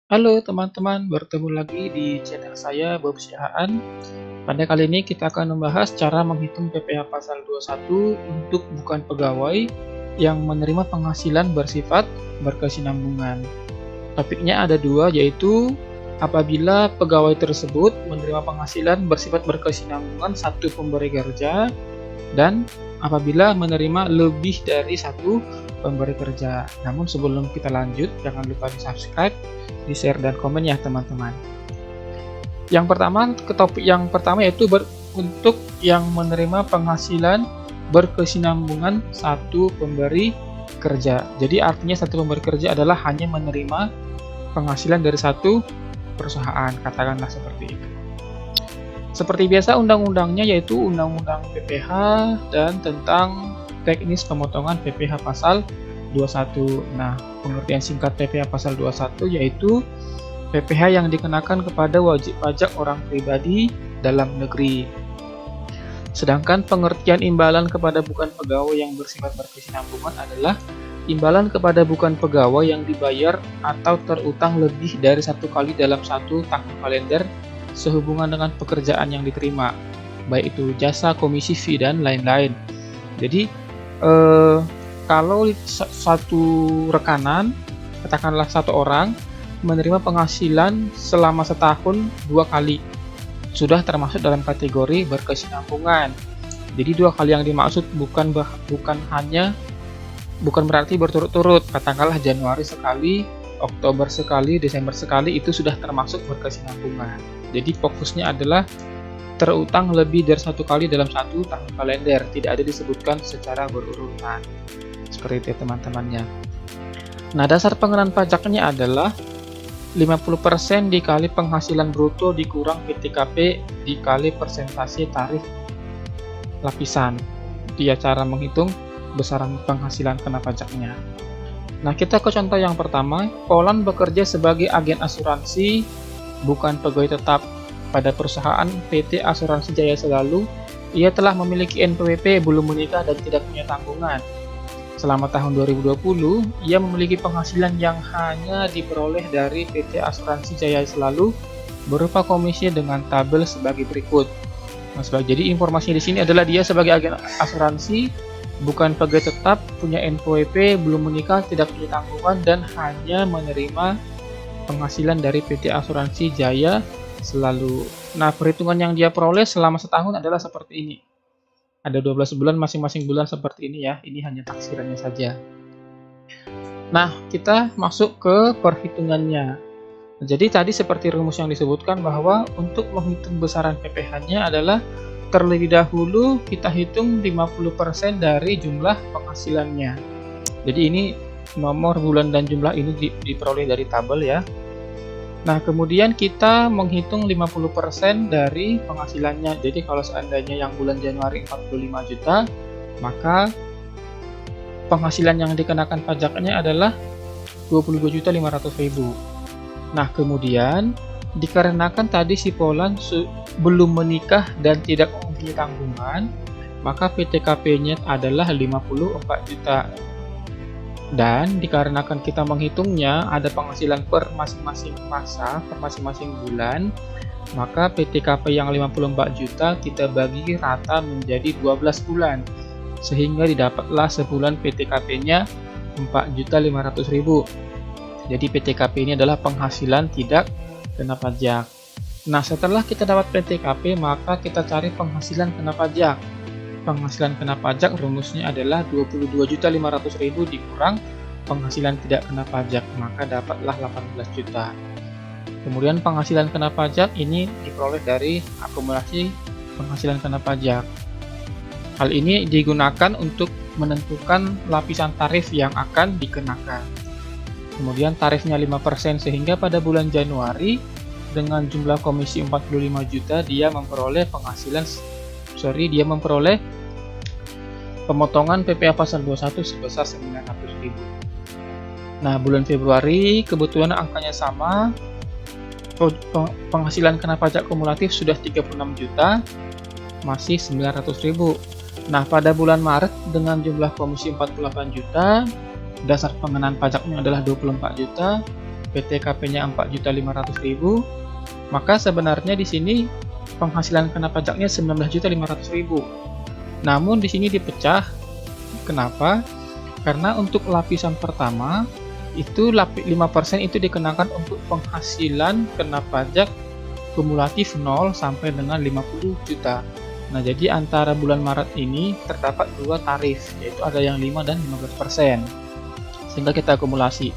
Halo teman-teman, bertemu lagi di channel saya Bob Siahaan. Pada kali ini kita akan membahas cara menghitung PPh pasal 21 untuk bukan pegawai yang menerima penghasilan bersifat berkesinambungan. Topiknya ada dua, yaitu apabila pegawai tersebut menerima penghasilan bersifat berkesinambungan satu pemberi kerja, dan apabila menerima lebih dari satu pemberi kerja. Namun sebelum kita lanjut, jangan lupa di subscribe, di share, dan komen ya teman-teman. Yang pertama, ke topik yang pertama yaitu untuk yang menerima penghasilan berkesinambungan satu pemberi kerja. Jadi artinya satu pemberi kerja adalah hanya menerima penghasilan dari satu perusahaan, katakanlah seperti itu. Seperti biasa, undang-undangnya yaitu Undang-Undang PPh dan tentang teknis pemotongan PPh pasal 21. Nah, pengertian singkat PPh pasal 21 yaitu PPh yang dikenakan kepada wajib pajak orang pribadi dalam negeri. Sedangkan pengertian imbalan kepada bukan pegawai yang bersifat berkesinambungan adalah imbalan kepada bukan pegawai yang dibayar atau terutang lebih dari satu kali dalam satu tahun kalender sehubungan dengan pekerjaan yang diterima, baik itu jasa, komisi, fee, dan lain-lain. Jadi kalau satu rekanan, katakanlah satu orang menerima penghasilan selama setahun 2 kali, sudah termasuk dalam kategori berkesinambungan. Jadi 2 kali yang dimaksud bukan berarti berturut-turut, katakanlah Januari sekali, Oktober sekali, Desember sekali, itu sudah termasuk berkesinambungan. Jadi fokusnya adalah terutang lebih dari satu kali dalam satu tahun kalender, tidak ada disebutkan secara berurutan. Seperti itu teman-temannya. Nah, dasar pengenaan pajaknya adalah 50% dikali penghasilan bruto dikurang PTKP dikali persentase tarif lapisan. Dia cara menghitung besaran penghasilan kena pajaknya. Nah, kita ke contoh yang pertama. Polan bekerja sebagai agen asuransi, bukan pegawai tetap pada perusahaan PT Asuransi Jaya Selalu. Ia telah memiliki NPWP, belum menikah, dan tidak punya tanggungan. Selama tahun 2020, ia memiliki penghasilan yang hanya diperoleh dari PT Asuransi Jaya Selalu berupa komisi dengan tabel sebagai berikut. Nah, jadi informasi di sini adalah dia sebagai agen asuransi, bukan pegawai tetap, punya NPWP, belum menikah, tidak punya tanggungan, dan hanya menerima penghasilan dari PT Asuransi Jaya Selalu. Nah, perhitungan yang dia peroleh selama setahun adalah seperti ini. Ada 12 bulan, masing-masing bulan seperti ini ya. Ini hanya taksirannya saja. Nah, kita masuk ke perhitungannya. Jadi tadi seperti rumus yang disebutkan bahwa untuk menghitung besaran PPh-nya adalah terlebih dahulu kita hitung 50% dari jumlah penghasilannya. Jadi ini nomor, bulan, dan jumlah ini diperoleh dari tabel ya. Nah, kemudian kita menghitung 50% dari penghasilannya. Jadi kalau seandainya yang bulan Januari 45 juta, maka penghasilan yang dikenakan pajaknya adalah 22.500.000. Nah, kemudian dikarenakan tadi si Polan belum menikah dan tidak mempunyai tanggungan, maka PTKP-nya adalah 54 juta. Dan dikarenakan kita menghitungnya ada penghasilan per masing-masing masa, per masing-masing bulan, maka PTKP yang 54 juta kita bagi rata menjadi 12 bulan, sehingga didapatlah sebulan PTKP-nya 4.500.000. Jadi PTKP ini adalah penghasilan tidak kena pajak. Nah, setelah kita dapat PTKP, maka kita cari penghasilan kena pajak. Penghasilan kena pajak rumusnya adalah 22.500.000 dikurang penghasilan tidak kena pajak, maka dapatlah 18 juta. Kemudian penghasilan kena pajak ini diperoleh dari akumulasi penghasilan kena pajak. Hal ini digunakan untuk menentukan lapisan tarif yang akan dikenakan. Kemudian tarifnya 5%, sehingga pada bulan Januari dengan jumlah komisi 45 juta dia memperoleh pemotongan PPh pasal 21 sebesar 900.000. Nah, bulan Februari kebetulan angkanya sama, penghasilan kena pajak kumulatif sudah 36 juta, masih 900.000. Nah, pada bulan Maret dengan jumlah komisi 48 juta, dasar pengenaan pajaknya adalah 24 juta, PTKP-nya 4.500.000, maka sebenarnya di sini penghasilan kena pajaknya 19.500.000. Namun di sini dipecah. Kenapa? Karena untuk lapisan pertama itu 5% itu dikenakan untuk penghasilan kena pajak kumulatif 0 sampai dengan 50 juta. Nah, jadi antara bulan Maret ini terdapat dua tarif, yaitu ada yang 5 dan 15%. Sehingga kita akumulasi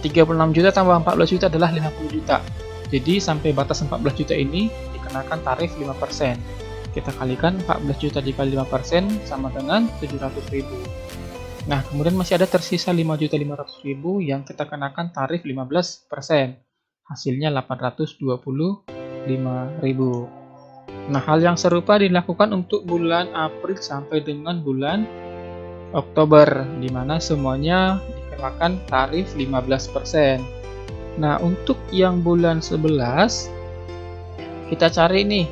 36 juta tambah 14 juta adalah 50 juta. Jadi sampai batas 14 juta ini dikenakan tarif 5%. Kita kalikan 14 juta dikali 5% sama dengan 700.000. Nah, kemudian masih ada tersisa 5.500.000 yang kita kenakan tarif 15%. Hasilnya 825.000. Nah, hal yang serupa dilakukan untuk bulan April sampai dengan bulan Oktober, di mana semuanya dikenakan tarif 15%. Nah, untuk yang bulan 11 kita cari nih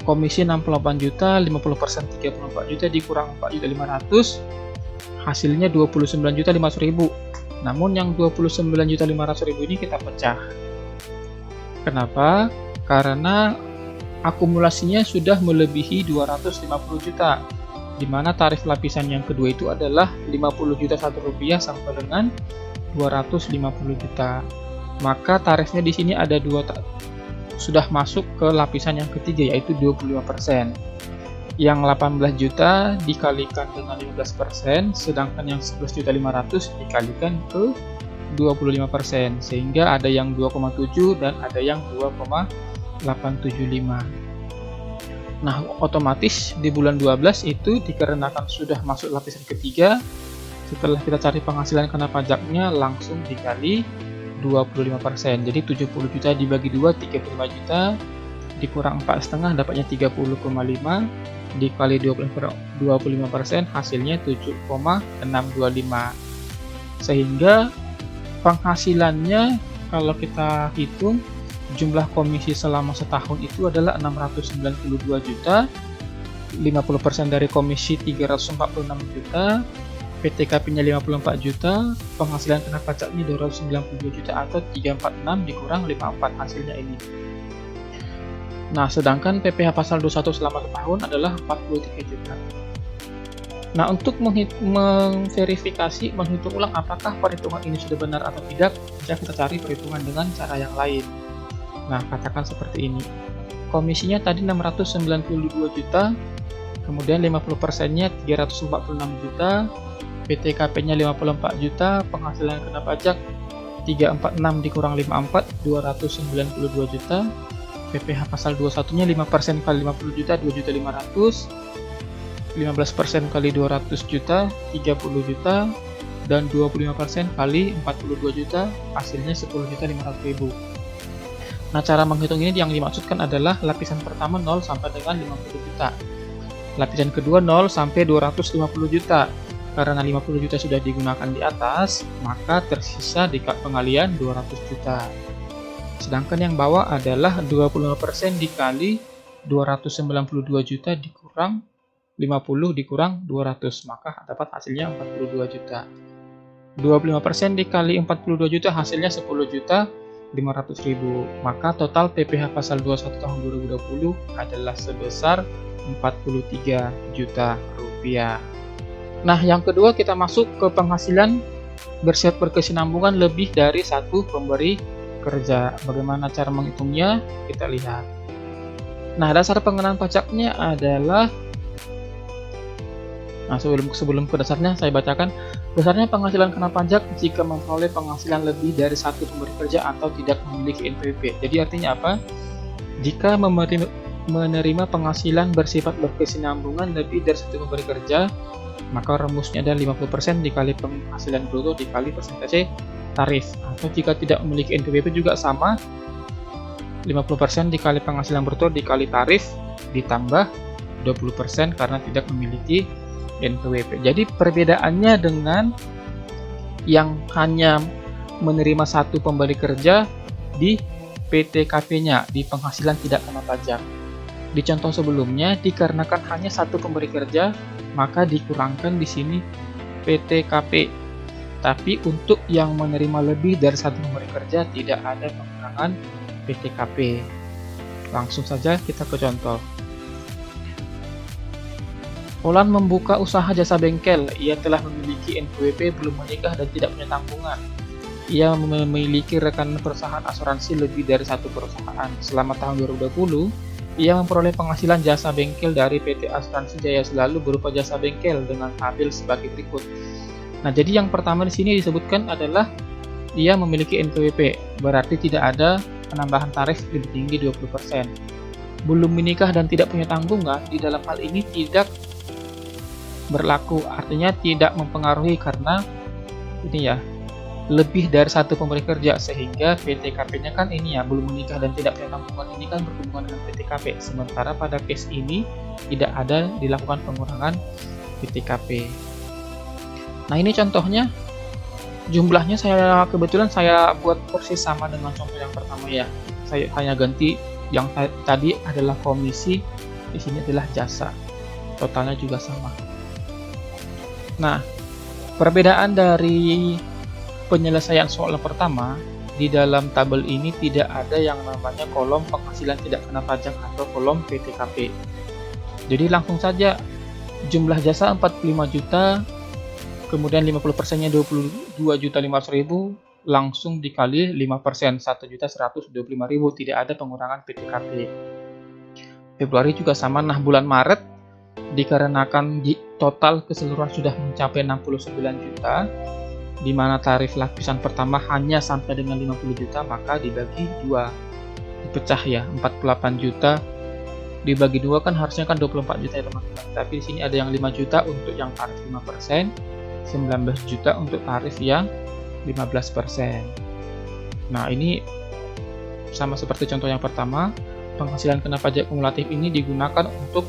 komisi 68 juta, 50% 34 juta dikurang 4.500.000, hasilnya 29.500.000. Namun yang 29.500.000 ini kita pecah. Kenapa? Karena akumulasinya sudah melebihi 250 juta, di mana tarif lapisan yang kedua itu adalah 50 juta Rp1 sampai dengan 250 juta. Maka tarifnya di sini ada sudah masuk ke lapisan yang ketiga, yaitu 25%. Yang 18 juta dikalikan dengan 15%, sedangkan yang 11.500.000 dikalikan ke 25%, sehingga ada yang 2,7 dan ada yang 2,875. Nah, otomatis di bulan 12 itu dikarenakan sudah masuk lapisan ketiga, setelah kita cari penghasilan kena pajaknya langsung dikali 25%. Jadi 70 juta dibagi 2, 35 juta, dikurang 4,5 dapatnya 30,5, dikali 25%, hasilnya 7,625. Sehingga penghasilannya kalau kita hitung jumlah komisi selama setahun itu adalah 692 juta, 50% dari komisi 346 juta, PTKP-nya 54 juta, penghasilan kena pajaknya 292 juta atau 346 dikurang 54, hasilnya ini. Nah, sedangkan PPh pasal 21 selama setahun adalah 43 juta. Nah, untuk memverifikasi, menghitung ulang apakah perhitungan ini sudah benar atau tidak, bisa kita cari perhitungan dengan cara yang lain. Nah, katakan seperti ini. Komisinya tadi 692 juta, kemudian 50%-nya 346 juta, PTKP-nya 54 juta, penghasilan kena pajak 346 dikurang 54, 292 juta, PPh pasal 21-nya 5% kali 50 juta, 2.500.000, 15% kali 200 juta, 30 juta, dan 25% kali 42 juta, hasilnya 10.500.000. Nah, cara menghitung ini yang dimaksudkan adalah lapisan pertama 0 sampai dengan 50 juta. Lapisan kedua 0 sampai 250 juta. Karena 50 juta sudah digunakan di atas, maka tersisa di pengalian 200 juta. Sedangkan yang bawah adalah 25% dikali 292 juta dikurang 50 dikurang 200, maka dapat hasilnya 42 juta. 25% dikali 42 juta hasilnya 10.500.000. Maka total PPh pasal 21 tahun 2020 adalah sebesar 43 juta rupiah. Nah, yang kedua kita masuk ke penghasilan bersifat berkesinambungan lebih dari satu pemberi kerja. Bagaimana cara menghitungnya? Kita lihat. Nah, dasar pengenaan pajaknya adalah, sebelum ke dasarnya saya bacakan. Dasarnya penghasilan kena pajak jika memperoleh penghasilan lebih dari satu pemberi kerja atau tidak memiliki NPWP. Jadi artinya apa? Jika menerima penghasilan bersifat berkesinambungan lebih dari satu pemberi kerja, maka rumusnya adalah 50% dikali penghasilan bruto dikali persentase tarif. Atau jika tidak memiliki NPWP juga sama, 50% dikali penghasilan bruto dikali tarif ditambah 20% karena tidak memiliki NPWP. Jadi perbedaannya dengan yang hanya menerima satu pemberi kerja di PTKP-nya, di penghasilan tidak kena pajak. Di contoh sebelumnya, dikarenakan hanya satu pemberi kerja, maka dikurangkan di sini PTKP. Tapi untuk yang menerima lebih dari satu pemberi kerja tidak ada pengurangan PTKP. Langsung saja kita ke contoh. Polan membuka usaha jasa bengkel. Ia telah memiliki NPWP, belum menikah, dan tidak punya tanggungan. Ia memiliki rekan perusahaan asuransi lebih dari satu perusahaan. Selama tahun 2020, ia memperoleh penghasilan jasa bengkel dari PT Asuransi Jaya Selalu berupa jasa bengkel dengan tabel sebagai berikut. Nah, jadi yang pertama di sini disebutkan adalah ia memiliki NPWP, berarti tidak ada penambahan tarif lebih tinggi 20%. Belum menikah dan tidak punya tanggungan, di dalam hal ini tidak berlaku, artinya tidak mempengaruhi karena ini ya, lebih dari satu pemberi kerja, sehingga PTKP-nya kan ini ya, belum menikah dan tidak punya tanggungan, ini kan berhubungan dengan PTKP. Sementara pada case ini tidak ada dilakukan pengurangan PTKP. Nah, ini contohnya, jumlahnya kebetulan saya buat persis sama dengan contoh yang pertama ya. Saya hanya ganti yang tadi adalah komisi, di sini adalah jasa. Totalnya juga sama. Nah, perbedaan dari penyelesaian soal pertama, di dalam tabel ini tidak ada yang namanya kolom penghasilan tidak kena pajak atau kolom PTKP. Jadi langsung saja, jumlah jasa 45 juta, kemudian 50%-nya 22.500.000, langsung dikali 5%, 1.125.000, tidak ada pengurangan PTKP. Februari juga sama. Nah, bulan Maret dikarenakan total keseluruhan sudah mencapai 69 juta, di mana tarif lapisan pertama hanya sampai dengan 50 juta, maka dibagi 2, dipecah ya, 48 juta dibagi 2 kan harusnya kan 24 juta ya teman-teman, tapi di sini ada yang 5 juta untuk yang tarif 5%, 19 juta untuk tarif yang 15%. Nah, ini sama seperti contoh yang pertama, penghasilan kena pajak kumulatif ini digunakan untuk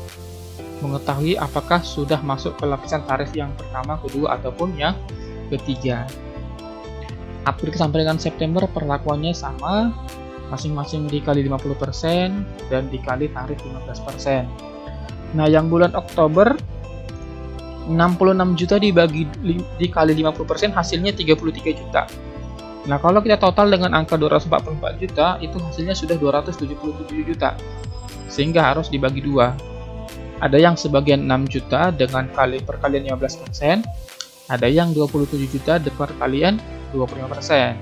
mengetahui apakah sudah masuk ke lapisan tarif yang pertama, kedua, ataupun yang ketiga. April sampai dengan September perlakuannya sama, masing-masing dikali 50% dan dikali tarif 15%. Nah, yang bulan Oktober 66 juta dikali 50% hasilnya 33 juta. Nah, kalau kita total dengan angka 244 juta, itu hasilnya sudah 277 juta. Sehingga harus dibagi 2. Ada yang sebagian 6 juta dengan perkalian 15%, ada yang 27 juta perkalian 25%.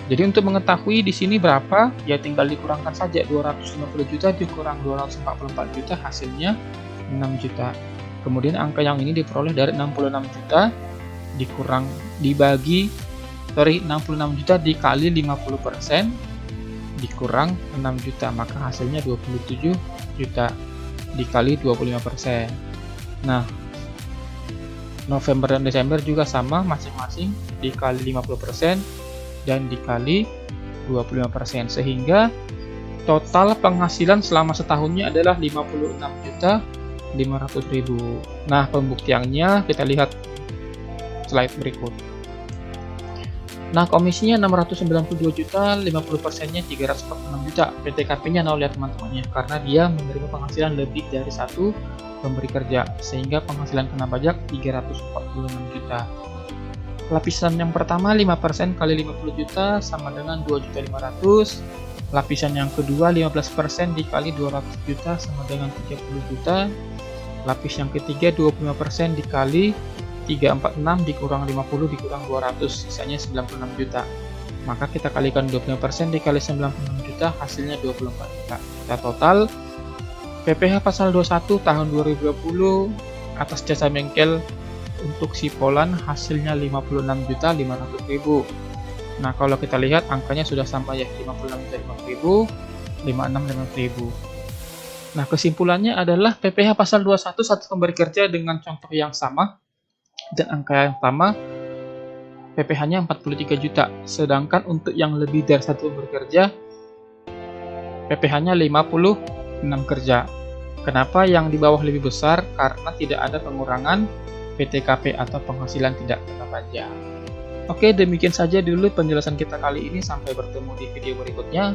Jadi untuk mengetahui di sini berapa, ya tinggal dikurangkan saja 250 juta dikurang 244 juta, hasilnya 6 juta. Kemudian angka yang ini diperoleh dari 66 juta dibagi 66 juta dikali 50% dikurang 6 juta, maka hasilnya 27 juta dikali 25%. Nah, November dan Desember juga sama, masing-masing dikali 50% dan dikali 25%, sehingga total penghasilan selama setahunnya adalah 56.500.000. Nah, pembuktiannya kita lihat slide berikut. Nah, komisinya 692 juta, 50%-nya 346 juta. PTKP-nya 0 ya teman-teman ya, karena dia menerima penghasilan lebih dari satu pemberi kerja, sehingga penghasilan kena pajak 346 juta. Lapisan yang pertama 5% kali 50 juta sama dengan 2.500.000. Lapisan yang kedua 15% dikali 200 juta sama dengan 30 juta. Lapis yang ketiga 25% dikali 346 dikurang 50 dikurang 200, sisanya 96 juta. Maka kita kalikan 25% dikali 96 juta, hasilnya 24 juta. Kita total PPh pasal 21 tahun 2020 atas jasa bengkel untuk si Polan hasilnya 56.500.000. Nah, kalau kita lihat angkanya sudah sama ya, 56.500.000, 56.500.000. Nah, kesimpulannya adalah PPh pasal 21 satu pemberi kerja dengan contoh yang sama dan angka yang sama, PPh-nya 43 juta. Sedangkan untuk yang lebih dari satu pemberi kerja, PPh-nya 56 kerja. Kenapa yang di bawah lebih besar? Karena tidak ada pengurangan PTKP atau penghasilan tidak kena pajak. Oke, demikian saja dulu penjelasan kita kali ini. Sampai bertemu di video berikutnya.